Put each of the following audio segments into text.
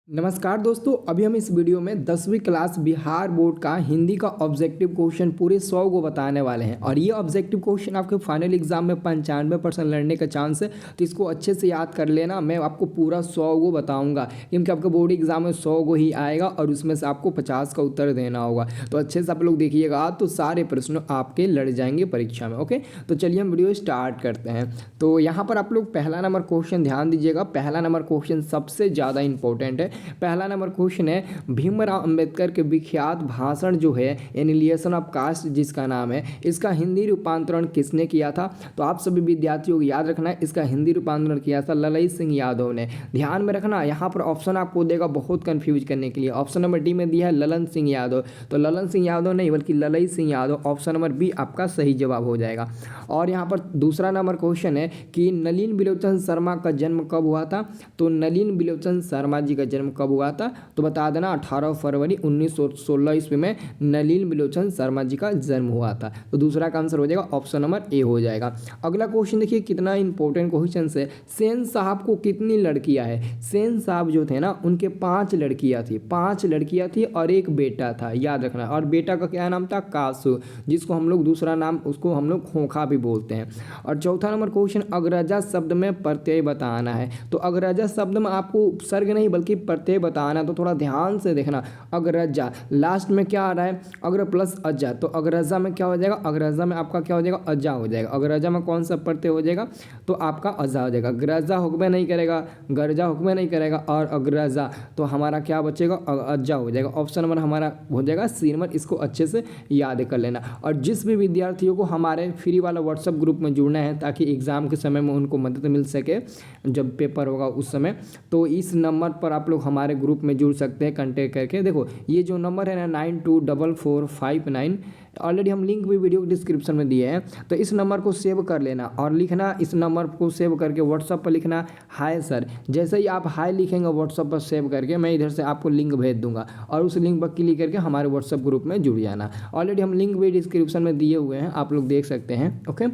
नमस्कार दोस्तों, अभी हम इस वीडियो में 10वीं क्लास बिहार बोर्ड का हिंदी का ऑब्जेक्टिव क्वेश्चन पूरे 100 को बताने वाले हैं। और ये ऑब्जेक्टिव क्वेश्चन आपके फाइनल एग्जाम में 95% लड़ने का चांस है, तो इसको अच्छे से याद कर लेना। मैं आपको पूरा 100 को बताऊंगा क्योंकि आपके बोर्ड एग्जाम में 100 को ही आएगा और उसमें से आपको 50 का उत्तर देना होगा। तो अच्छे से आप लोग देखिएगा तो सारे प्रश्न आपके लड़ जाएंगे परीक्षा में। ओके, तो चलिए हम वीडियो स्टार्ट करते हैं। तो यहाँ पर आप लोग पहला नंबर क्वेश्चन ध्यान दीजिएगा। पहला नंबर क्वेश्चन सबसे ज़्यादा इंपॉर्टेंट है। पहला नंबर क्वेश्चन है, भीमराव अंबेडकर के विख्यात भाषण जो है एनिलिएशन ऑफ कास्ट जिसका नाम है, इसका हिंदी रूपांतरण किसने किया था? तो आप सभी विद्यार्थियों को याद रखना है, इसका हिंदी रूपांतरण किया था ललई सिंह यादव ने। ध्यान में रखना, यहाँ पर ऑप्शन आपको देगा बहुत कंफ्यूज करने के लिए। ऑप्शन नंबर डी में दिया है ललन सिंह यादव, तो ललन सिंह यादव नहीं बल्कि Lalai Singh Yadav. Option number B आपका सही जवाब हो जाएगा। और यहाँ पर दूसरा नंबर क्वेश्चन है कि नलिन बिलोचन शर्मा का जन्म कब हुआ था? तो नलिन बिलोचन शर्मा जी का जन्म कब हुआ था? तो बता देना 18 फरवरी 1916 ईस्वी में नलिन बिलोचन शर्मा जी का जन्म हुआ था। तो दूसरा का आंसर हो जाएगा ऑप्शन नंबर ए हो जाएगा। अगला क्वेश्चन देखिए कितना इंपॉर्टेंट क्वेश्चन है। सेन साहब को कितनी लड़कियां है? सेन साहब जो थे ना उनके 5 लड़कियां थी, 5 लड़कियां थी और एक बेटा था, याद रखना। और बेटा का क्या नाम था? कासू, जिसको हम लोग दूसरा नाम उसको हम लोग खोखा भी बोलते हैं। और चौथा नंबर क्वेश्चन, अग्रजा शब्द में प्रत्यय बताना है। तो अग्रजा शब्द में आपको उपसर्ग नहीं बल्कि प्रत्यय बताना, तो थोड़ा ध्यान से देखना। अग्रजा लास्ट में क्या आ रहा है? अग्र प्लस अजा, तो अग्रजा में क्या हो जाएगा? अग्रजा में आपका क्या हो जाएगा? अजा हो जाएगा। अग्रजा में कौन सा प्रत्यय हो जाएगा? तो आपका अजा हो जाएगा। ग्रजा हुक्मे नहीं करेगा, गर्जा हुक्मे नहीं करेगा और अग्रजा, तो हमारा क्या बचेगा? अजा हो जाएगा। ऑप्शन नंबर हमारा हो जाएगा सी नंबर। इसको अच्छे से याद कर लेना। और जिस भी विद्यार्थियों को हमारे फ्री वाला व्हाट्सएप ग्रुप में जुड़ना है ताकि एग्जाम के समय में उनको मदद मिल सके जब पेपर होगा उस समय, तो इस नंबर पर आप लोग हमारे ग्रुप में जुड़ सकते हैं कांटेक्ट करके। देखो ये जो नंबर है ना 924459, ऑलरेडी हम लिंक भी वीडियो डिस्क्रिप्शन में दिए हैं, तो इस नंबर को सेव कर लेना और लिखना, इस नंबर को सेव करके व्हाट्सएप पर लिखना हाय सर। जैसे ही आप हाय लिखेंगे व्हाट्सएप पर सेव करके, मैं इधर से आपको लिंक भेज दूंगा और उस लिंक पर क्लिक करके हमारे व्हाट्सएप ग्रुप में जुड़ जाना। ऑलरेडी हम लिंक भी डिस्क्रिप्शन में दिए हुए हैं, आप लोग देख सकते हैं। ओके,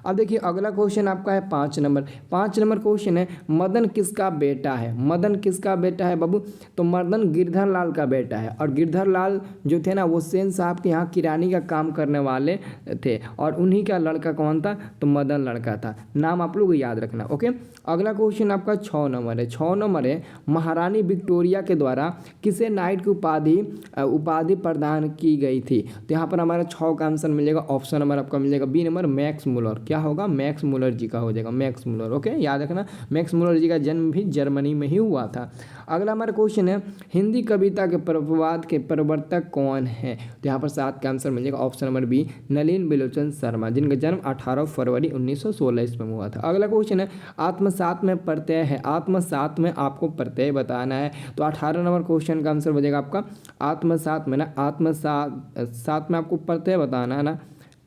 अब देखिए अगला क्वेश्चन आपका है 5 नंबर। 5 नंबर क्वेश्चन है, मदन किसका बेटा है? मदन किसका बेटा है बाबू? तो मदन गिरधर लाल का बेटा है। और गिरधर लाल जो थे ना वो सेन साहब के यहाँ किरानी का काम करने वाले थे और उन्हीं का लड़का कौन था? तो मदन लड़का था। नाम आप लोग याद रखना। ओके, अगला क्वेश्चन आपका 6 नंबर है। 6 नंबर है, महारानी विक्टोरिया के द्वारा किसे नाइट की उपाधि प्रदान की गई थी? तो यहाँ पर हमारा 6 का आंसर मिलेगा। ऑप्शन नंबर आपका मिलेगा बी नंबर, मैक्स मुलर। क्या होगा? मैक्स मुलर जी का हो जाएगा, मैक्स मुलर। ओके, याद रखना मैक्स मुलर जी का जन्म भी जर्मनी में ही हुआ था। अगला हमारा क्वेश्चन है, हिंदी कविता के प्रवाद के प्रवर्तक कौन है? तो यहाँ पर 7 का आंसर मिलेगा। ऑप्शन नंबर बी, नलिन बिलोचन शर्मा, जिनका जन्म 18 फरवरी 1916 ईस्वी में हुआ था। अगला क्वेश्चन है, आत्मसात में प्रत्यय है। आत्मसात में आपको प्रत्यय बताना है। तो 18 नंबर क्वेश्चन का आंसर हो जाएगा आपका आत्मसात में ना, आत्मसात में आपको प्रत्यय बताना है ना,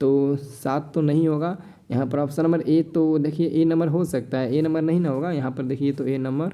तो 7 तो नहीं होगा यहाँ पर। ऑप्शन नंबर ए, तो देखिए ए नंबर हो सकता है, ए नंबर नहीं ना होगा यहाँ पर। देखिए तो ए नंबर,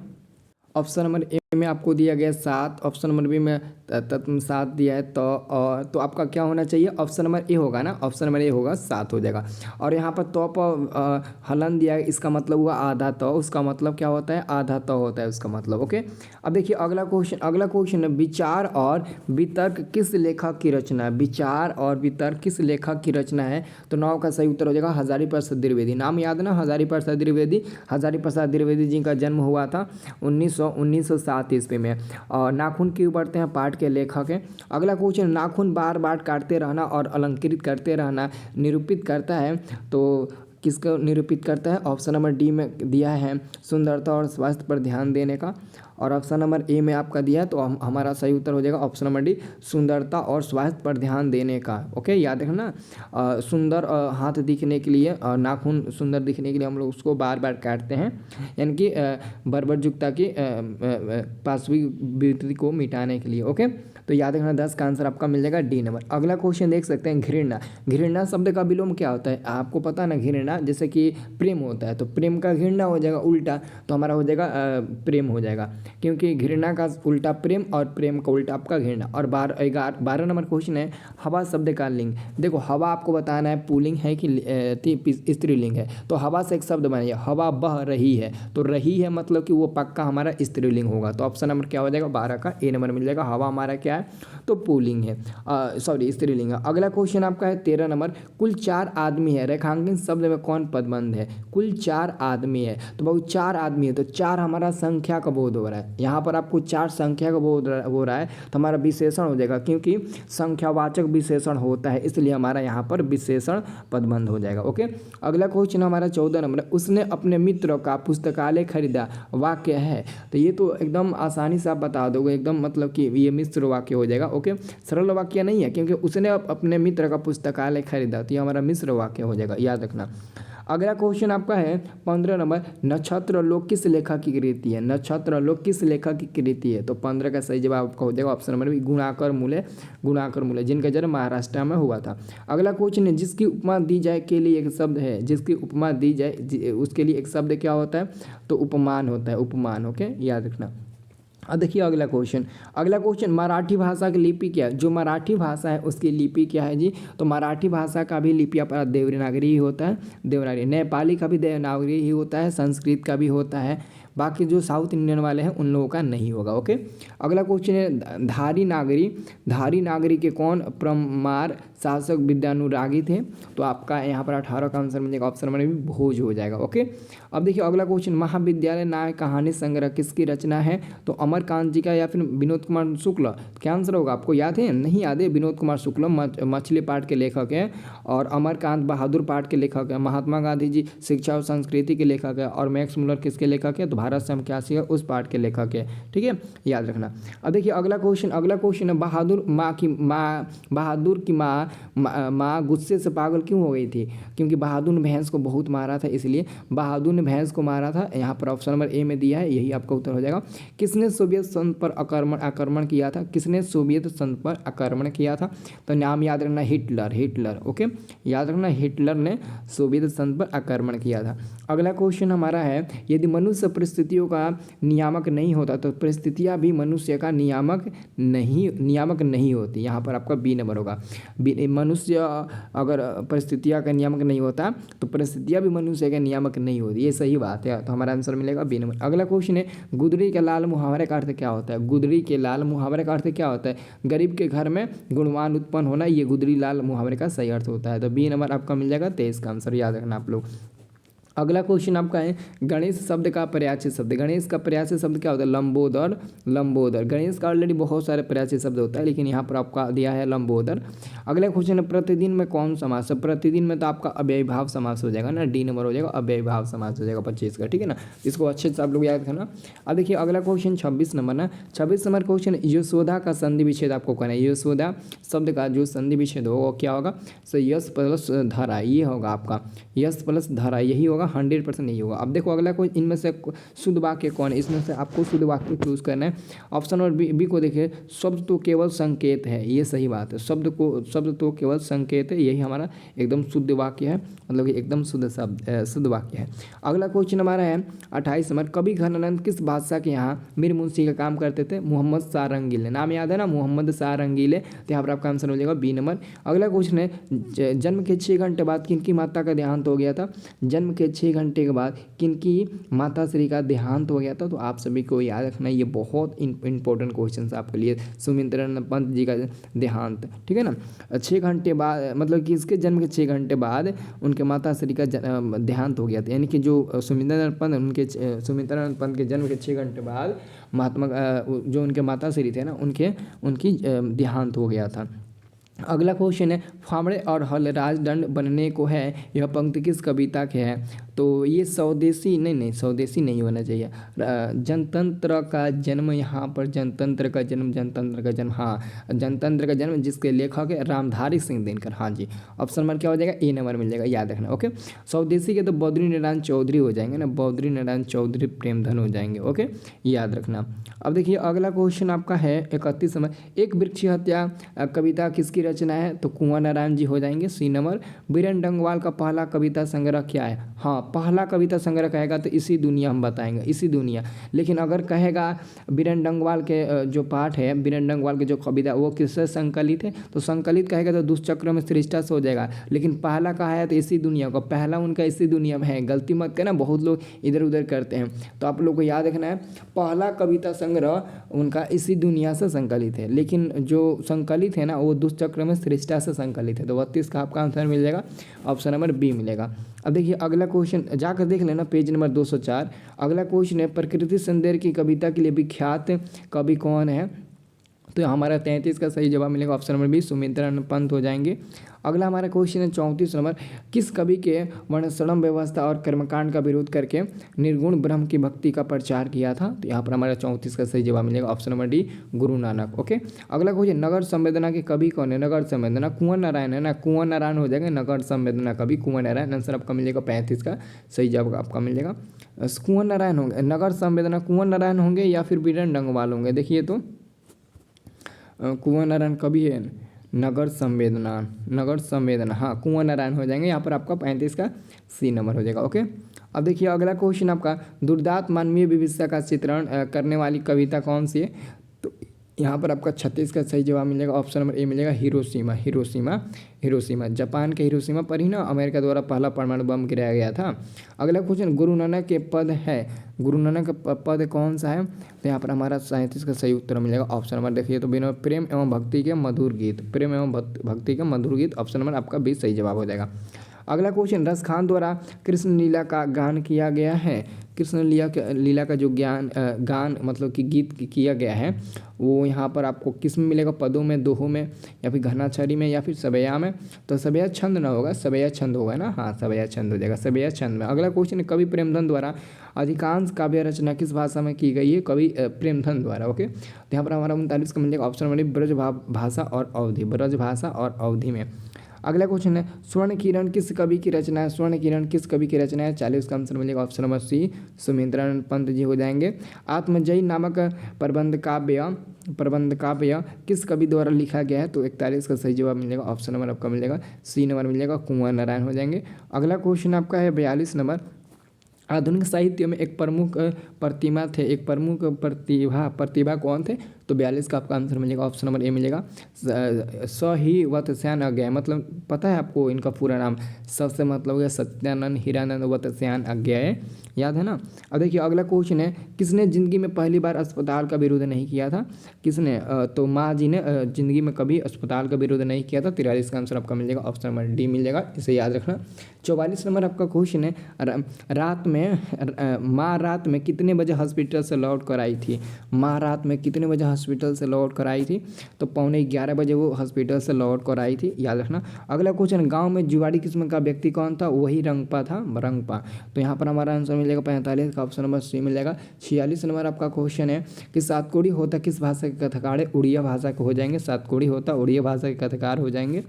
ऑप्शन नंबर ए में आपको दिया गया 7, ऑप्शन नंबर बी में तत्म 7 दिया है, तो आपका क्या होना चाहिए? ऑप्शन नंबर ए होगा ना, ऑप्शन नंबर ए होगा, 7 हो जाएगा। और यहाँ पर तो पर हलन दिया है, इसका मतलब हुआ आधा तो, उसका मतलब क्या होता है? आधा तो होता है उसका मतलब। ओके, अब देखिए अगला क्वेश्चन है, विचार और वितर्क किस लेखक की रचना है? विचार और वितर्क किस लेखक की रचना है? तो 9 का सही उत्तर हो जाएगा हजारी प्रसाद द्विवेदी। नाम याद ना, हजारी प्रसाद द्विवेदी। हजारी प्रसाद द्विवेदी जी का जन्म हुआ था 1907 ईस्वी में। और नाखून क्यों बढ़ते हैं पाठ के लेखक हैं। अगला क्वेश्चन, नाखून बार बार काटते रहना और अलंकृत करते रहना निरूपित करता है, तो किसको निरूपित करता है? ऑप्शन नंबर डी में दिया है सुंदरता और स्वास्थ्य पर ध्यान देने का। और ऑप्शन नंबर ए में आपका दिया है, तो हमारा सही उत्तर हो जाएगा ऑप्शन नंबर डी, सुंदरता और स्वास्थ्य पर ध्यान देने का। ओके, याद रखना। सुंदर हाथ दिखने के लिए, नाखून सुंदर दिखने के लिए हम लोग उसको बार बार काटते हैं, यानी कि बर्बरयुक्ता की पार्श्विक विकृति को मिटाने के लिए। ओके, तो याद रखना 10 का आंसर आपका मिल जाएगा डी नंबर। अगला क्वेश्चन देख सकते हैं, घृणा। घृणा शब्द का विलोम क्या होता है? आपको पता है ना, घृणा जैसे कि प्रेम होता है, तो प्रेम का घृणा हो जाएगा उल्टा, तो हमारा हो जाएगा प्रेम हो जाएगा। क्योंकि घृणा का उल्टा प्रेम और प्रेम का उल्टा आपका घृणा। और 12 नंबर क्वेश्चन है हवा शब्द का लिंग। देखो हवा आपको बताना है पुल्लिंग है कि स्त्रीलिंग है। तो हवा से एक शब्द बनाइए, हवा बह रही है, तो रही है मतलब कि वो पक्का हमारा स्त्रीलिंग होगा। तो ऑप्शन नंबर क्या हो जाएगा 12 का ए नंबर मिल जाएगा। हवा हमारा क्या है तो पुल्लिंग है, सॉरी स्त्रीलिंग है। अगला क्वेश्चन आपका है 13 नंबर, कुल 4 आदमी है, रेखांकन शब्द में कौन पदबंध है। कुल 4 आदमी है तो बहुत 4 आदमी है, तो 4 हमारा संख्या का बोध हो रहा है। यहाँ पर आपको 4 संख्या का बोध हो रहा है तो हमारा विशेषण हो जाएगा, क्योंकि संख्यावाचक विशेषण होता है इसलिए हमारा यहाँ पर विशेषण पदबंध हो जाएगा। ओके, अगला क्वेश्चन हमारा 14 नंबर, उसने अपने मित्र का पुस्तकालय खरीदा, वाक्य है। तो ये तो एकदम आसानी से आप बता दोगे, एकदम मतलब कि ये मिश्र वाक्य हो जाएगा। ओके, सरल वाक्य नहीं है क्योंकि उसने अपने मित्र का पुस्तकालय खरीदा, तो ये हमारा मिश्र वाक्य हो जाएगा, याद रखना। अगला क्वेश्चन आपका है 15 नंबर, नक्षत्र लोक किस लेखक की कृति है। नक्षत्र लोक किस लेखक की कृति है। तो 15 का सही जवाब आपका हो जाएगा ऑप्शन नंबर बी, गुणाकर मूले, जिनका जन्म महाराष्ट्र में हुआ था। अगला क्वेश्चन है, जिसकी उपमा दी जाए के लिए एक शब्द है, जिसकी उपमा दी जाए उसके लिए एक शब्द क्या होता है तो उपमान होता है, उपमान। ओके, याद रखना। अब देखिए अगला क्वेश्चन मराठी भाषा की लिपि क्या है। जो मराठी भाषा है उसकी लिपि क्या है जी, तो मराठी भाषा का भी लिपि अपना देवनागरी ही होता है, देवनागरी। नेपाली का भी देवनागरी ही होता है, संस्कृत का भी होता है, बाकी जो साउथ इंडियन वाले हैं उन लोगों का नहीं होगा। ओके, अगला क्वेश्चन है धारी नागरी के कौन प्रमार शासक विद्यानुरागी थे। तो आपका यहाँ पर 18 का आंसर मिलेगा, ऑप्शन नंबर भी भोज हो जाएगा। ओके, अब देखिए अगला क्वेश्चन, महाविद्यालय नायक कहानी संग्रह किसकी रचना है। तो अमरकांत जी का या फिर विनोद कुमार शुक्ल। क्या आंसर होगा, आपको याद है नहीं याद है, विनोद कुमार शुक्ल मछली पाठ के लेखक हैं और अमरकांत बहादुर पाठ के लेखक हैं। महात्मा गांधी जी शिक्षा और संस्कृति के लेखक है और मैक्स मुलर किसके लेखक है तो भारत से हम क्या सीखा उस पाठ के लेखक है, ठीक है, याद रखना। अब देखिए अगला क्वेश्चन है बहादुर की माँ गुस्से से पागल क्यों हो गई थी। क्योंकि बहादुर ने भैंस को बहुत मारा था, इसलिए बहादुर ने भैंस को मारा था। यहाँ पर ऑप्शन नंबर ए में दिया है, यही आपका उत्तर हो जाएगा। किसने सोवियत संघ पर आक्रमण किया था। किसने सोवियत संघ पर आक्रमण किया था तो नाम याद रखना, हिटलर। ओके, याद रखना हिटलर ने सोवियत संघ पर आक्रमण किया था। अगला क्वेश्चन हमारा है, यदि मनुष्य परिस्थितियों का नियामक नहीं होता तो परिस्थितियाँ भी मनुष्य का नियामक नहीं होती। यहाँ पर आपका बी नंबर होगा। मनुष्य अगर परिस्थितियाँ का नियामक नहीं होता तो परिस्थितियाँ भी मनुष्य का नियामक नहीं होती, ये सही बात है। तो हमारा आंसर मिलेगा बी नंबर। अगला क्वेश्चन है, गुदड़ी के लाल मुहावरे का अर्थ क्या होता है। गुदड़ी के लाल मुहावरे का अर्थ क्या होता है, गरीब के घर में गुणवान उत्पन्न होना, ये गुदड़ी लाल मुहावरे का सही अर्थ होता है। तो बी नंबर आपका मिल जाएगा 23 का आंसर, याद रखना आप लोग। अगला क्वेश्चन आपका है, गणेश शब्द का पर्यायवाची शब्द। गणेश का पर्यायवाची शब्द क्या होता है, लंबोदर। गणेश का ऑलरेडी बहुत सारे पर्यायवाची शब्द होता है, लेकिन यहाँ पर आपका दिया है लंबोदर। अगला क्वेश्चन है, प्रतिदिन में कौन समास है। प्रतिदिन में तो आपका अव्ययीभाव समास हो जाएगा ना, डी नंबर हो जाएगा, अव्ययीभाव समास हो जाएगा 25 का, ठीक है ना। इसको अच्छे से आप लोग याद करना। अब देखिए अगला क्वेश्चन 26 नंबर ना, 26 नंबर क्वेश्चन, यशोदा का संधि विच्छेद आपको कहना है। यशोदा शब्द का जो संधि विच्छेद होगा क्या होगा, सो यश प्लस धरा, ये होगा आपका यश प्लस धरा, यही होगा, 100% नहीं होगा। अब देखो अगला कोई इनमें से शुद्ध वाक्य कौन है, इसमें से आपको शुद्ध वाक्य चूज करना है। ऑप्शन नंबर बी को देखिए, शब्द तो केवल संकेत है, ये सही बात है। शब्द तो केवल संकेत है, यही हमारा एकदम शुद्ध वाक्य है, मतलब एकदम शुद्ध वाक्य है। अगला क्वेश्चन हमारा है 28 नंबर, कवि घनानंद किस बादशाह के यहाँ मीर मुंशी का काम करते थे। मोहम्मद शाह रंगीले, नाम याद है ना, मोहम्मद शाह रंगीले, तो यहाँ पर आपका आंसर हो जाएगा बी नंबर। अगला क्वेश्चन है, जन्म के 6 घंटे बाद किनकी माता का देहांत हो गया था। जन्म के 6 घंटे के बाद किनकी माता श्री का देहांत हो गया था। तो आप सभी को याद रखना, ये बहुत इंपॉर्टेंट क्वेश्चन आपके लिए, सुमित्रानंद पंत जी का देहांत, ठीक है ना। 6 घंटे बाद मतलब कि इसके जन्म के 6 घंटे बाद उनके माता श्री का देहांत हो गया था, यानी कि जो सुमित्रानंद पंत के जन्म के 6 घंटे बाद महात्मा जो उनके माता श्री थे ना उनकी देहांत हो गया था। अगला क्वेश्चन है, फावड़े और हल राजदंड बनने को है, यह पंक्ति किस कविता के है। तो ये स्वदेशी नहीं होना चाहिए। जनतंत्र का जन्म, यहाँ पर जनतंत्र का जन्म, हाँ जनतंत्र का जन्म जिसके लेखक है रामधारी सिंह दिनकर, हाँ जी। ऑप्शन नंबर क्या हो जाएगा, ए नंबर मिल जाएगा, याद रखना। ओके, स्वदेशी के तो बद्री नारायण चौधरी हो जाएंगे ना, बद्री नारायण चौधरी प्रेमधन हो जाएंगे। ओके, याद रखना। अब देखिए अगला क्वेश्चन आपका है 31 नंबर, एक वृक्ष हत्या कविता किसकी रचना है। तो कुंवर नारायण जी हो जाएंगे, सी नंबर। बीरेन डंगवाल का पहला कविता संग्रह क्या है। हाँ, पहला कविता संग्रह कहेगा तो इसी दुनिया हम बताएंगे, इसी दुनिया। लेकिन अगर कहेगा बीरेन डंगवाल के जो पाठ है, बीरेन डंगवाल के जो कविता वो किससे संकलित है, तो संकलित कहेगा तो दुष्चक्र में सृष्टा से हो जाएगा। लेकिन पहला कहा है तो इसी दुनिया का, पहला उनका इसी दुनिया में है। गलती मत करना, बहुत लोग इधर उधर करते हैं। तो आप लोग को याद रखना है पहला कविता संग्रह उनका इसी दुनिया से संकलित है, लेकिन जो संकलित है ना वो दुष्चक्र में सृष्टा से संकलित है। तो 32 का आपका आंसर मिल जाएगा, ऑप्शन नंबर बी मिलेगा। अब देखिए अगला क्वेश्चन जाकर देख लेना पेज नंबर 204। अगला क्वेश्चन है प्रकृति सौंदर्य की कविता के लिए विख्यात कवि कौन है, तो हमारा 33 का सही जवाब मिलेगा, option number B Sumitranand Pant हो जाएंगे। अगला हमारा क्वेश्चन है 34 नंबर, किस कवि के वर्णाश्रम व्यवस्था और कर्मकांड का विरोध करके निर्गुण ब्रह्म की भक्ति का प्रचार किया था, तो यहाँ पर हमारा 34 का सही जवाब मिलेगा, option number D Guru Nanak. Okay, अगला क्वेश्चन नगर संवेदना के कवि कौन है, नगर संवेदना कुंवर नारायण है ना, कुंवर नारायण हो जाएगा, नगर संवेदना कवि कुंवर नारायण। आंसर आपका मिलेगा 35 का सही जवाब आपका मिलेगा कुंवर नारायण होंगे, नगर संवेदना कुंवर नारायण होंगे या फिर बीरेन डंगवाल होंगे। देखिए तो कुंवर नारायण कवि है, नगर संवेदना, नगर संवेदना हाँ कुंवर नारायण हो जाएंगे, यहाँ पर आपका 35 का सी नंबर हो जाएगा। ओके, अब देखिए अगला क्वेश्चन आपका दुर्दांत मानवीय विविधता का चित्रण करने वाली कविता कौन सी है, तो यहाँ पर आपका 36 का सही जवाब मिलेगा, ऑप्शन नंबर ए मिलेगा हिरोशिमा। हिरोशिमा, हिरोशिमा जापान के हिरोशिमा पर ही ना अमेरिका द्वारा पहला परमाणु बम गिराया गया था। अगला क्वेश्चन गुरु नानक के पद है, गुरु नानक का पद कौन सा है, तो यहाँ पर हमारा 37 का सही उत्तर मिलेगा, ऑप्शन नंबर देखिए तो बिना प्रेम एवं भक्ति के मधुर गीत, प्रेम एवं भक्ति के मधुर गीत, ऑप्शन नंबर आपका 20 सही जवाब हो जाएगा। अगला क्वेश्चन रस खान द्वारा कृष्ण लीला का गान किया गया है, कृष्ण लीला का जो गान मतलब कि गीत किया गया है वो यहाँ पर आपको किस में मिलेगा, पदों में, दोहों में या फिर घनाक्षरी में या फिर सवैया में, तो सवैया छंद ना होगा, सवैया छंद होगा ना, हाँ सवैया छंद हो जाएगा, सवैया छंद में। अगला क्वेश्चन कवि प्रेमधन द्वारा अधिकांश काव्य रचना किस भाषा में की गई है, कवि प्रेमधन द्वारा। ओके, तो यहाँ पर हमारा 39 का मिलेगा, ऑप्शन नंबर ब्रज भाषा और अवधि, ब्रज भाषा और अवधि में। अगला क्वेश्चन है स्वर्ण किरण किस कवि की रचना है, स्वर्ण किरण किस कवि की रचना है, 40 का आंसर मिलेगा, option number c Sumitranand Pant ji हो जाएंगे। आत्मजयी नामक प्रबंध काव्य किस कवि द्वारा लिखा गया है, तो 41 का सही जवाब मिलेगा, ऑप्शन नंबर आपका मिलेगा सी नंबर मिलेगा, कुंवर नारायण हो जाएंगे। अगला क्वेश्चन आपका है 42 नंबर, आधुनिक साहित्य में एक प्रमुख प्रतिमा थे, एक प्रमुख प्रतिभा कौन थे, तो 42 का आपका आंसर मिलेगा, ऑप्शन नंबर ए मिलेगा स ही वत्स्यान अज्ञेय, मतलब पता है आपको इनका पूरा नाम, सबसे मतलब हो गया सत्यानंद हीरानंद वत्स्यान अज्ञेय, याद है ना। अब देखिए अगला क्वेश्चन है किसने जिंदगी में पहली बार अस्पताल का विरोध नहीं किया था, किसने, तो माँ जी ने जिंदगी में कभी अस्पताल का विरोध नहीं किया था, 43 का आंसर आपका मिल जाएगा, ऑप्शन नंबर डी मिल जाएगा, इसे याद रखना। 44 नंबर आपका क्वेश्चन है माँ रात में कितने बजे हॉस्पिटल से लौट कर आई थी, माँ रात में कितने बजे हॉस्पिटल से लौट कर आई थी, तो 11:15 बजे वो हॉस्पिटल से लौट कर आई थी, याद रखना। अगला क्वेश्चन गांव में जुआड़ी किस्म का व्यक्ति कौन था, वही रंगपा था, रंगपा, तो यहाँ पर हमारा आंसर मिलेगा 45 का ऑप्शन नंबर सी मिलेगा। 46 नंबर आपका क्वेश्चन है कि सातकोड़ी होता किस भाषा के कथाकार है, उड़िया भाषा के हो जाएंगे, सातकोड़ी होता उड़िया भाषा के कथाकार हो जाएंगे।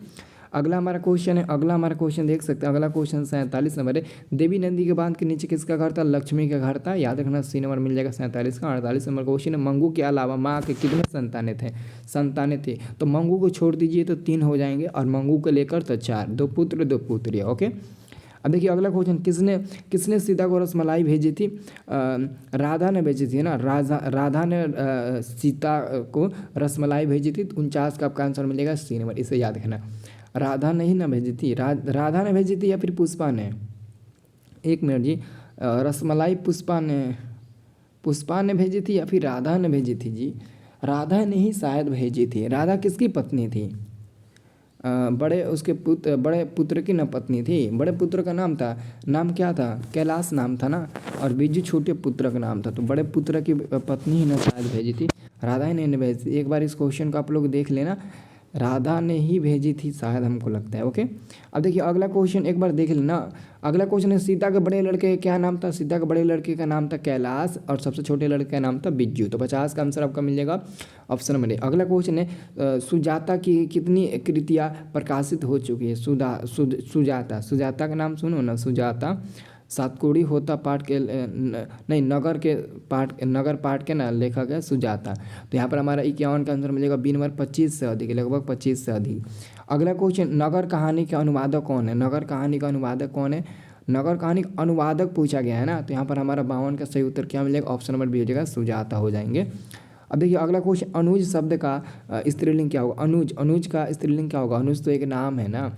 अगला हमारा क्वेश्चन देख सकते हैं, अगला क्वेश्चन 47 नंबर है देवी नंदी के बांध के नीचे किसका घर था, लक्ष्मी का घर था, याद रखना सी नंबर मिल जाएगा 47 का। 48 नंबर क्वेश्चन है मंगू के अलावा माँ के कितने संतानें थे, तो मंगू को छोड़ दीजिए तो 3 हो जाएंगे और मंगू को लेकर तो 4, 2 पुत्र 2 पुत्री। ओके, अब देखिए अगला क्वेश्चन किसने सीता को रसमलाई भेजी थी, राधा ने भेजी थी ना, राधा ने सीता को रसमलाई भेजी थी, 49 का आपका आंसर मिलेगा सी नंबर, इसे याद रखना। राधा नहीं ना भेजी थी, राधा ने भेजी थी या फिर पुष्पा ने, एक मिनट जी, रसमलाई पुष्पा ने भेजी थी या फिर राधा ने भेजी थी जी, राधा ने ही शायद भेजी थी। राधा किसकी पत्नी थी, बड़े पुत्र की न पत्नी थी, बड़े पुत्र का नाम क्या था, कैलाश नाम था ना, और बिरजू छोटे पुत्र का नाम था, तो बड़े पुत्र की पत्नी ही न शायद भेजी थी, राधा ही नहीं भेजी थी। एक बार इस क्वेश्चन को आप लोग देख लेना, राधा ने ही भेजी थी शायद, हमको लगता है। ओके, अब देखिए अगला क्वेश्चन एक बार देख लेना। अगला क्वेश्चन है सीता के बड़े लड़के का क्या नाम था, सीता के बड़े लड़के का नाम था कैलाश और सबसे छोटे लड़के का नाम था बिज्जू, तो 50 का आंसर आपका मिल जाएगा, ऑप्शन नंबर ए। अगला क्वेश्चन है सुजाता की कितनी कृतियाँ प्रकाशित हो चुकी है, सुजाता का नाम सुनो ना, सुजाता सातकोड़ी होता पाठ के नहीं नगर पाठ के ना लेखक है सुजाता, तो यहाँ पर हमारा 51 का आंसर मिलेगा, बी नंबर 25 से अधिक, लगभग 25 से अधिक। अगला क्वेश्चन नगर कहानी के अनुवादक कौन है, नगर कहानी का अनुवादक कौन है, नगर कहानी का अनुवादक पूछा गया है ना, तो यहाँ पर हमारा 52 का सही उत्तर क्या मिलेगा, ऑप्शन नंबर बी हो जाएगा, सुजाता हो जाएंगे। अब देखिए अगला क्वेश्चन, अनुज शब्द का स्त्रीलिंग क्या होगा। अनुज, अनुज का स्त्रीलिंग क्या होगा। अनुज तो एक नाम है ना,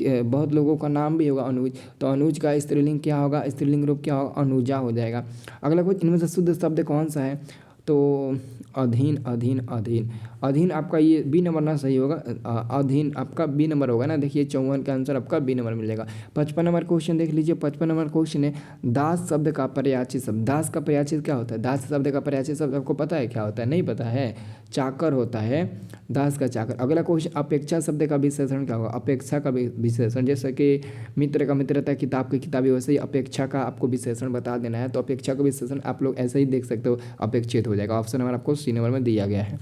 बहुत लोगों का नाम भी होगा अनुज, तो अनुज का स्त्रीलिंग क्या होगा, स्त्रीलिंग रूप क्या होगा, अनुजा हो जाएगा। अगला क्वेश्चन, इनमें से शुद्ध शब्द कौन सा है, तो अधीन, अधीन, अधीन, अधीन आपका ये बी नंबर ना सही होगा, अधीन आपका बी नंबर होगा ना। देखिए 54 का आंसर आपका बी नंबर मिलेगा। 55 नंबर क्वेश्चन देख लीजिए। 55 नंबर क्वेश्चन है, दास शब्द का पर्यायवाची शब्द। दास का पर्यायवाची क्या होता है, दास शब्द का पर्यायवाची शब्द आपको पता है क्या होता है, नहीं पता है, चाकर होता है, दास का चाकर। अगला क्वेश्चन, अपेक्षा शब्द का विशेषण क्या होगा। अपेक्षा का विशेषण, जैसे कि मित्र का मित्रता, किताब की किताबी, वैसे ही अपेक्षा का आपको विशेषण बता देना है, तो अपेक्षा का विशेषण आप लोग ऐसे ही देख सकते हो, अपेक्षित हो जाएगा। ऑप्शन नंबर आपको सी नंबर में दिया गया है।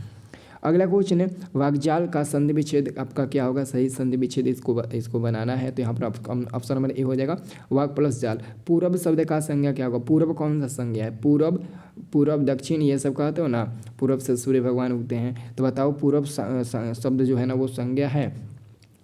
अगला क्वेश्चन है, वाक्जाल का संधि विच्छेद आपका क्या होगा, सही संधि विच्छेद इसको बनाना है, तो यहाँ पर ऑप्शन नंबर ए हो जाएगा, वाक प्लस जाल। पूरब शब्द का संज्ञा क्या होगा। पूरब कौन सा संज्ञा है, पूरब, पूरब दक्षिण ये सब कहते हो ना, पूरब से सूर्य भगवान उगते हैं, तो बताओ पूरब शब्द जो है ना वो संज्ञा है।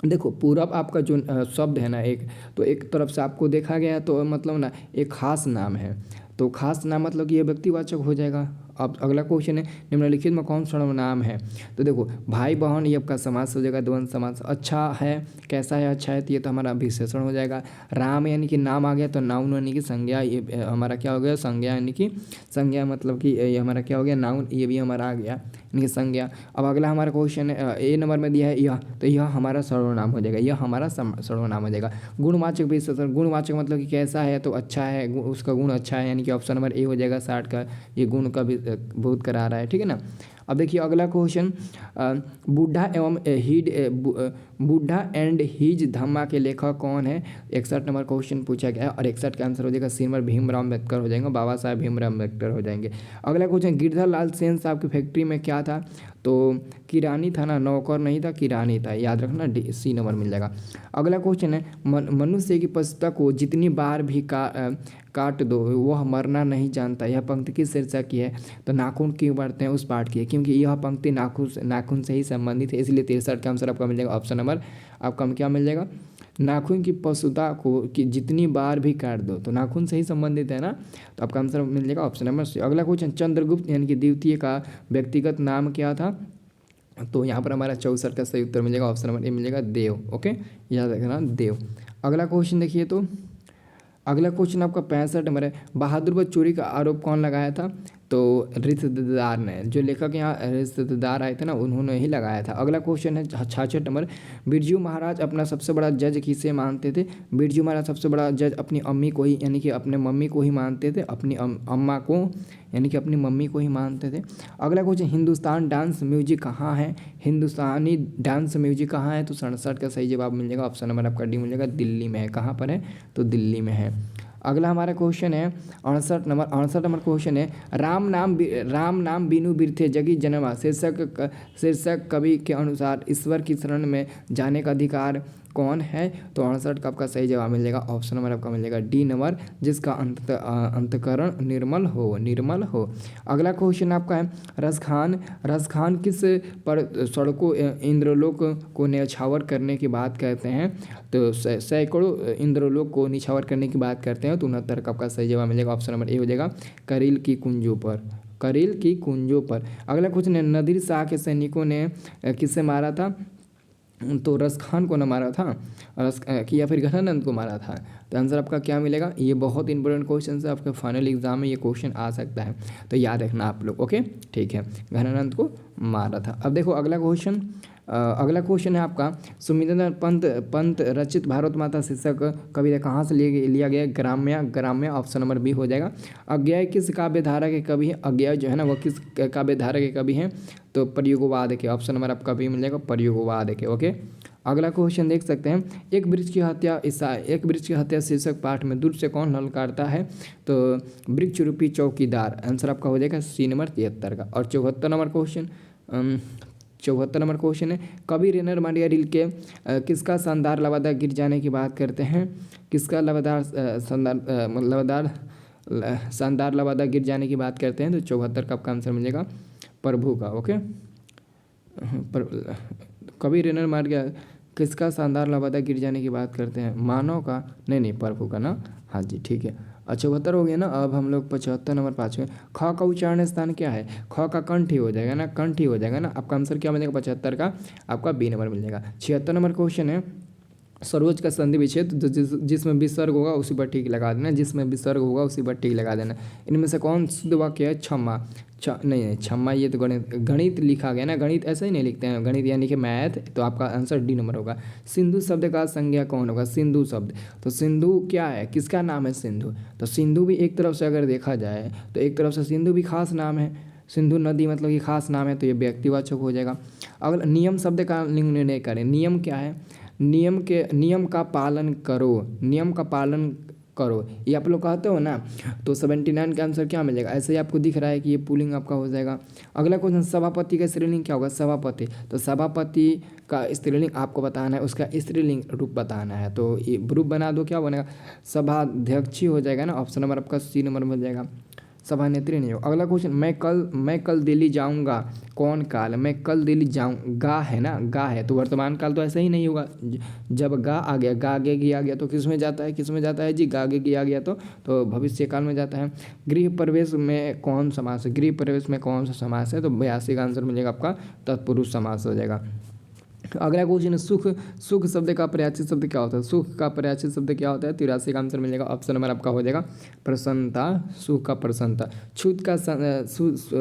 देखो पूरब आपका जो शब्द है ना, एक तो एक तरफ से आपको देखा गया तो मतलब ना एक खास नाम है, तो खास नाम मतलब कि ये व्यक्तिवाचक हो जाएगा। अब अगला क्वेश्चन है, निम्नलिखित में कौन सर्वनाम है, तो देखो भाई बहन ये आपका समास हो जाएगा, द्वंद्व समास। अच्छा है, कैसा है, अच्छा है, तो ये तो हमारा विशेषण हो जाएगा। राम यानी कि नाम आ गया, तो नाउन यानी कि संज्ञा, ये हमारा क्या हो गया, संज्ञा यानी कि संज्ञा मतलब कि ये हमारा क्या हो गया, नाउन, ये भी हमारा आ गया यानी कि संज्ञा। अब अगला हमारा क्वेश्चन है, ए नंबर में दिया है यह, तो यह हमारा सर्वनाम हो जाएगा, यह हमारा सर्वनाम हो जाएगा। गुणवाचक विशेषण, गुणवाचक मतलब कि कैसा है, तो अच्छा है, उसका गुण अच्छा है, यानी कि ऑप्शन नंबर ए हो जाएगा। 60 का ये गुण का भी बहुत करा रहा है, ठीक है ना। अब देखिए अगला क्वेश्चन, बुढ़ा एवं बुढ़ा एंड हीज धम्मा के लेखक कौन है। 61 नंबर क्वेश्चन पूछा गया है, और 61 का आंसर हो जाएगा सी नंबर, भीमराव अम्बेडकर हो जाएंगे, बाबा साहेब भीमराव अम्बेडकर हो जाएंगे। अगला क्वेश्चन, गिरधर लाल सेन साहब की फैक्ट्री में क्या था, तो किरानी था ना, नौकर नहीं था, किरानी था, याद रखना, सी नंबर मिल जाएगा। अगला क्वेश्चन है, मनुष्य की पुस्तक को जितनी बार भी काट दो वह मरना नहीं जानता, यह पंक्ति किस शीर्षक की है, तो नाखून क्यों बढ़ते हैं उस पाठ की है, क्योंकि यह पंक्ति नाखून से ही संबंधित है, इसलिए 63 का आंसर आपका मिल जाएगा, ऑप्शन नंबर आपका क्या मिल जाएगा, नाखून की पशुता को कि जितनी बार भी काट दो, तो नाखून से ही संबंधित है ना, तो आपका आंसर मिल जाएगा ऑप्शन नंबर सी। अगला क्वेश्चन, चंद्रगुप्त यानी कि द्वितीय का व्यक्तिगत नाम क्या था, तो यहाँ पर हमारा 64 का सही उत्तर मिल जाएगा, ऑप्शन नंबर ए मिल जाएगा, देव। ओके, याद रखना देव। अगला क्वेश्चन देखिए, तो अगला क्वेश्चन आपका 65 नंबर है, बहादुर पर चोरी का आरोप कौन लगाया था, तो रिश्तेदार ने, जो लेखक यहाँ रिश्तेदार आए थे ना उन्होंने ही लगाया था। अगला क्वेश्चन है 66 नंबर, बिरजू महाराज अपना सबसे बड़ा जज किसे मानते थे। बिरजू महाराज सबसे बड़ा जज अपनी अम्मी को ही यानी कि अपने मम्मी को ही मानते थे, अपनी अम्मा को यानी कि अपनी मम्मी को ही मानते थे। अगला क्वेश्चन, हिंदुस्तान डांस म्यूजिक कहाँ है, हिंदुस्तानी डांस म्यूजिक कहाँ है, तो 67 का सही जवाब मिल जाएगा, ऑप्शन नंबर आपका डी मिल जाएगा, दिल्ली में है। कहाँ पर है, तो दिल्ली में है। अगला हमारा क्वेश्चन है 68 नंबर क्वेश्चन है, राम नाम बिनु बिरथे जगी जन्मा, शीर्षक कवि के अनुसार ईश्वर की शरण में जाने का अधिकार कौन है, तो 68 का आपका सही जवाब मिल जाएगा, ऑप्शन नंबर आपका मिल जाएगा डी नंबर, जिसका अंतकरण निर्मल हो। अगला क्वेश्चन आपका है, रसखान किस पर सड़कों इंद्रलोक को न्यौछावर करने की बात कहते हैं, तो सैकड़ों इंद्रलोक को निछावर करने की बात करते हैं, तो 69 का आपका सही जवाब मिलेगा, ऑप्शन नंबर ए हो जाएगा, करील की कुंजों पर। अगला क्वेश्चन है, नदीर शाह के सैनिकों ने किससे मारा था, तो रस खान को न मारा था, या फिर घनानंद को मारा था, तो आंसर आपका क्या मिलेगा। ये बहुत इंपॉर्टेंट क्वेश्चन है, आपके फाइनल एग्जाम में ये क्वेश्चन आ सकता है, तो याद रखना आप लोग। ओके ठीक है, घनानंद को मारा था। अब देखो अगला क्वेश्चन है आपका, सुमिंद्र पंत रचित भारत माता शीर्षक कविता कहाँ से लिया गया, ग्राम्य, ऑप्शन नंबर बी हो जाएगा। अज्ञेय किस काव्य धारा के कवि हैं, अज्ञेय जो है ना वो किस काव्य धारा के कवि हैं, तो प्रयोगवाद के, ऑप्शन नंबर आपका बी मिल जाएगा, प्रयोगवाद के। ओके, अगला क्वेश्चन देख सकते हैं, एक वृक्ष की हत्या शीर्षक पाठ में दूर से कौन ललकारता है, तो वृक्ष रूपी चौकीदार, आंसर आपका हो जाएगा सी नंबर 73 का। और 74 नंबर क्वेश्चन है, कवि रेनर मांडिया रील के किसका शानदार लवादार गिर जाने की बात करते हैं, किसका शानदार लवादा गिर जाने की बात करते हैं, तो 74 का आपका आंसर मिलेगा प्रभु का। ओके, कवि रेनर मांडिया किसका शानदार लापता गिर जाने की बात करते हैं? मानव का? नहीं प्रभु का ना। हाँ जी ठीक है। 74 हो गया ना। अब हम लोग 75 नंबर 5 ख का उच्चारण स्थान क्या है? ख का कंठ ही हो जाएगा ना, कंठ ही हो जाएगा ना। आपका आंसर क्या मिलेगा 75 का? आपका बी नंबर मिल जाएगा। 76 नंबर क्वेश्चन है, सरोज का संधि विच्छेद जिसमें विसर्ग होगा उसी पर टिक लगा देना, जिसमें विसर्ग होगा उसी पर टिक लगा देना। इनमें से कौन शुद्ध वाक्य है? क्षमा। नहीं क्षमा, ये तो गणित लिखा गया ना, गणित ऐसे ही नहीं लिखते हैं, गणित यानी कि मैथ, तो आपका आंसर डी नंबर होगा। सिंधु शब्द का संज्ञा कौन होगा? सिंधु शब्द, तो सिंधु क्या है, किसका नाम है? सिंधु। तो सिंधु भी एक तरफ से अगर देखा जाए तो एक तरफ से सिंधु भी खास नाम है, सिंधु नदी मतलब कि खास नाम है, तो ये व्यक्तिवाचक हो जाएगा। अगर नियम शब्द का लिंग निर्णय करें, नियम क्या है? नियम का पालन करो, नियम का पालन करो, ये आप लोग कहते हो ना, तो 79 का आंसर क्या मिलेगा? ऐसे ही आपको दिख रहा है कि ये पुलिंग आपका हो जाएगा। अगला क्वेश्चन, सभापति का स्त्रीलिंग क्या होगा? सभापति, तो सभापति का स्त्रीलिंग आपको बताना है, उसका स्त्रीलिंग रूप बताना है, तो ये रूप बना दो, क्या बनेगा? सभाध्यक्षी हो जाएगा ना। ऑप्शन नंबर आपका सी नंबर मिल जाएगा, सभानेत्री नहीं हो। अगला क्वेश्चन, मैं कल दिल्ली जाऊंगा, कौन काल? मैं कल दिल्ली जाऊंगा है ना, गा है, तो वर्तमान काल तो ऐसा ही नहीं होगा। जब गा आ गया, गा आगे गी आ गया तो किस में जाता है? किस में जाता है जी? गा आगे गी आ गया तो भविष्य काल में जाता है। गृह प्रवेश में कौन समास है? गृह प्रवेश में कौन सा समास है? तो 82 का आंसर मिलेगा आपका तत्पुरुष समास हो जाएगा। अगला क्वेश्चन है, सुख शब्द का पर्यायवाची शब्द क्या होता है? सुख का पर्यायवाची शब्द क्या होता है? 83 का आंसर मिलेगा, ऑप्शन नंबर आपका हो जाएगा प्रसन्नता, सुख का प्रसन्नता।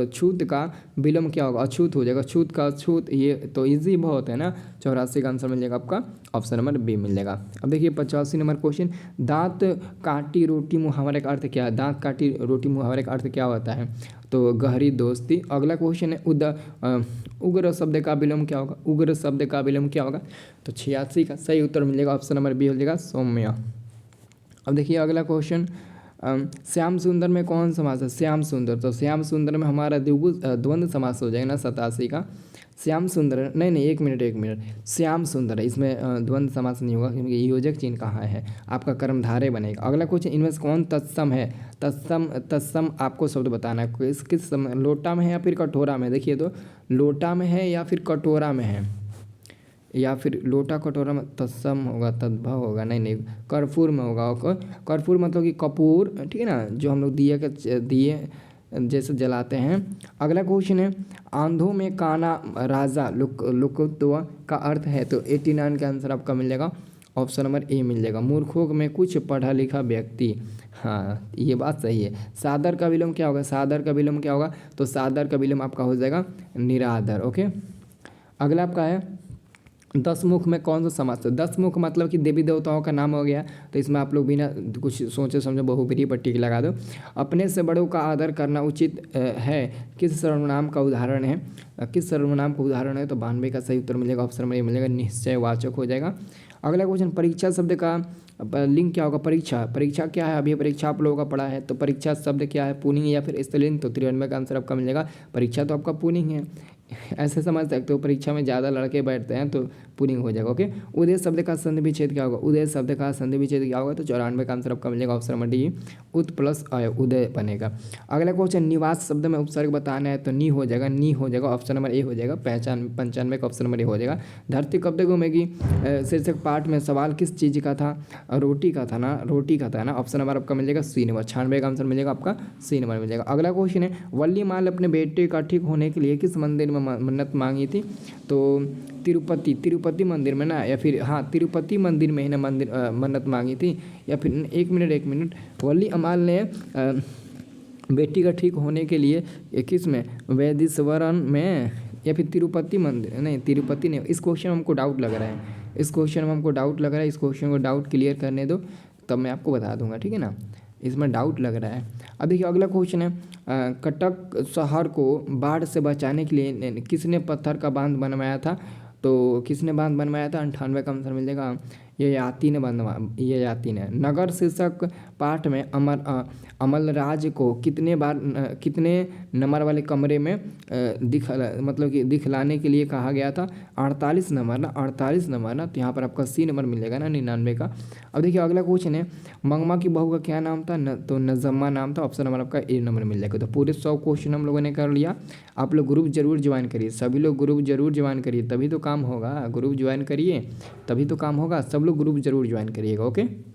छूत का विलोम क्या होगा? अछूत हो जाएगा, छूत का अछूत, ये तो इजी बहुत है ना। 84 का आंसर मिल जाएगा आपका, ऑप्शन नंबर बी मिल जाएगा। अब देखिए 85 नंबर क्वेश्चन, दांत काटी रोटी मुहावरे का अर्थ क्या है? दांत काटी रोटी मुहावरे का अर्थ क्या होता है? तो गहरी दोस्ती। अगला क्वेश्चन है, उग्र शब्द का विलोम क्या होगा? उग्र शब्द का विलोम क्या होगा? तो 86 का सही उत्तर मिलेगा, ऑप्शन नंबर बी हो जाएगा सौम्य। अब देखिए अगला क्वेश्चन, श्याम सुंदर में कौन समास है? श्याम सुंदर, तो श्याम सुंदर में हमारा द्वंद्व समास हो जाएगा ना 87 का। श्याम सुंदर, नहीं एक मिनट, श्याम सुंदर है, इसमें द्वंद्व समास नहीं होगा क्योंकि योजक चिन्ह कहाँ है, आपका कर्मधारय बनेगा। अगला क्वेश्चन, इनमें से कौन तत्सम है? तत्सम आपको शब्द बताना है, किस समय, लोटा में है या फिर कटोरा में? देखिए तो लोटा में है या फिर कटोरा में है, या फिर लोटा कटोरा में तत्सम होगा, तद्भव होगा, नहीं कर्पूर में होगा। कर्पूर मतलब कि कपूर, ठीक है ना, जो हम लोग दिए जैसे जलाते हैं। अगला क्वेश्चन है, आंधों में काना राजा लुकत्व का अर्थ है? तो 89 का आंसर आपका मिल जाएगा, ऑप्शन नंबर ए मिल जाएगा, मूर्खों में कुछ पढ़ा लिखा व्यक्ति। हाँ ये बात सही है। सादर का विलोम क्या होगा? सादर का विलोम क्या होगा? तो सादर का विलोम आपका हो जाएगा निरादर। ओके, अगला आपका है, 10 मुख में कौन सा समास है? 10 मुख मतलब कि देवी देवताओं का नाम हो गया, तो इसमें आप लोग बिना कुछ सोचे समझे बहुब्रीहि पर टिक लगा दो। अपने से बड़ों का आदर करना उचित है, किस सर्वनाम का उदाहरण है? किस सर्वनाम का उदाहरण है? तो 92 का सही उत्तर मिलेगा, ऑप्शन में मिलेगा निश्चयवाचक हो जाएगा। अगला क्वेश्चन, परीक्षा शब्द का लिंग क्या होगा? परीक्षा क्या है? अभी परीक्षा आप लोगों का पढ़ा है, तो परीक्षा शब्द क्या है? पुल्लिंग या फिर स्त्रीलिंग? तो 93 का आंसर आपका मिलेगा, परीक्षा तो आपका पुल्लिंग है, ऐसे समझ सकते हो, परीक्षा में ज़्यादा लड़के बैठते हैं तो पुलिंग हो जाएगा। ओके, उद्देश्य शब्द का संधि विच्छेद क्या होगा? उद्देश्य शब्द का संधि विच्छेद क्या होगा? तो 94 का आंसर आपका मिलेगा, ऑप्शन नंबर डी, उत प्लस अय, उदय बनेगा। अगला क्वेश्चन, निवास शब्द में उपसर्ग बताना है, तो नी हो जाएगा, ऑप्शन नंबर ए हो जाएगा, 95 का ऑप्शन नंबर ए हो जाएगा। धरती कब तक घूमेगी शीर्षक पाठ में सवाल किस चीज़ का था? रोटी का था ना, ऑप्शन नंबर आपका मिलेगा सी नंबर, 96 का आंसर मिलेगा आपका सी नंबर मिल जाएगा। अगला क्वेश्चन है, वल्ली माल अपने बेटे का ठीक होने के लिए किस मंदिर में मन्नत मांगी थी? तो तिरुपति मंदिर में ना, या फिर हाँ तिरुपति मंदिर में ही ना मन्नत मांगी थी, या फिर एक मिनट, वल्ली अमाल ने बेटी का ठीक होने के लिए किस में? वैदिश्वरन में, या फिर तिरुपति मंदिर? नहीं, तिरुपति नहीं। इस क्वेश्चन में हमको डाउट लग रहा है, इस क्वेश्चन को डाउट क्लियर करने दो, तब मैं आपको बता दूंगा, ठीक है ना, इसमें डाउट लग रहा है। अब देखिए अगला क्वेश्चन है, कटक शहर को बाढ़ से बचाने के लिए किसने पत्थर का बांध बनवाया था? तो किसने बांध बनवाया था? 98 का आंसर मिल जाएगा, ययाति ने बनवा ययाति ने। नगर शीर्षक पाठ में अमलराज को कितने नंबर वाले कमरे में मतलब कि दिखलाने के लिए कहा गया था? 48 नंबर ना, 48 नंबर ना। तो यहाँ पर आपका सी नंबर मिलेगा ना 99 का। अब देखिए अगला क्वेश्चन है, मंगमा की बहू का क्या नाम था? तो नजम्मा नाम था। ऑप्शन नंबर आपका ए नंबर मिल जाएगा। तो पूरे 100 क्वेश्चन हम लोगों ने कर लिया। आप लोग ग्रुप जरूर ज्वाइन करिए, सभी लोग ग्रुप जरूर ज्वाइन करिए, तभी तो काम होगा। ग्रुप ज्वाइन करिए तभी तो काम होगा। सब लोग ग्रुप जरूर ज्वाइन करिएगा। ओके।